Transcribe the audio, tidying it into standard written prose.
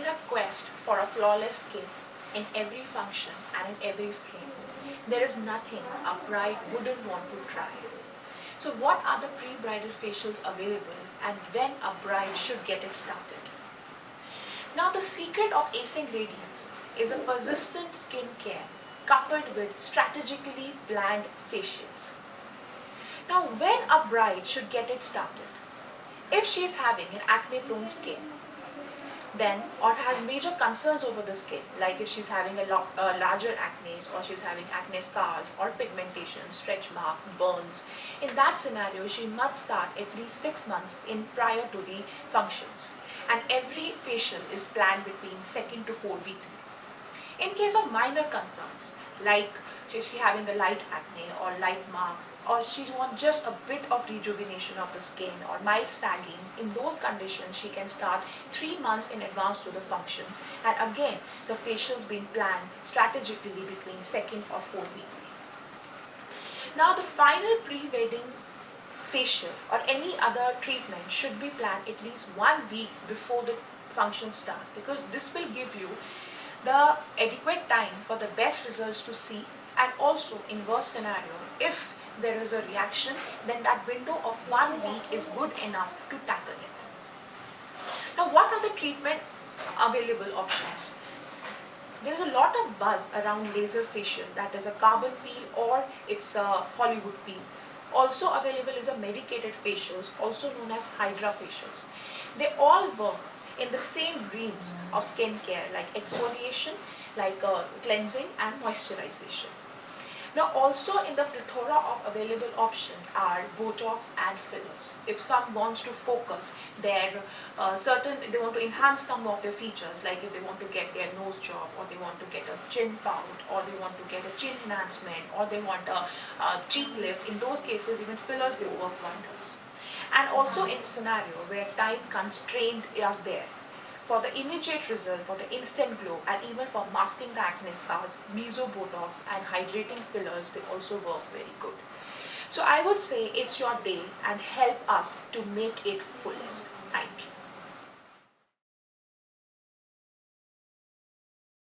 in a quest for a flawless skin in every function and in every frame, there is nothing a bride wouldn't want to try. So what are the pre-bridal facials available and when a bride should get it started? Now the secret of acing radiance is a persistent skin care coupled with strategically planned facials. Now when a bride should get it started? If she is having an acne prone skin, then or has major concerns over the skin, like if she's having larger acne or she's having acne scars or pigmentation, stretch marks, burns, in that scenario she must start at least 6 months in prior to the functions, and every facial is planned between 2nd to 4 weekly. In case of minor concerns, like if she's having a light acne or light marks, or she wants just a bit of rejuvenation of the skin or mild sagging, in those conditions she can start 3 months in advance to the functions, and again the facials being planned strategically between 2nd or 4th weekly. Now the final pre-wedding facial or any other treatment should be planned at least 1 week before the functions start, because this will give you the adequate time for the best results to see, and also in worst scenario, if there is a reaction, then that window of 1 week is good enough to tackle it. Now what are the treatment available options? There is a lot of buzz around laser facial, that is a carbon peel or it's a Hollywood peel. Also available is a medicated facials, also known as hydra facials. They all work in the same realms of skin care, like exfoliation, like cleansing and moisturization. Now also in the plethora of available options are Botox and fillers. If some wants to focus their they want to enhance some of their features, like if they want to get their nose job, or they want to get a chin pout, or they want to get a chin enhancement, or they want a cheek lift, in those cases even fillers will work wonders. And also in scenario where time constraint are there, for the immediate result, for the instant glow, and even for masking the acne scars, meso Botox and hydrating fillers, they also works very good. So I would say it's your day and help us to make it fullest. Thank you.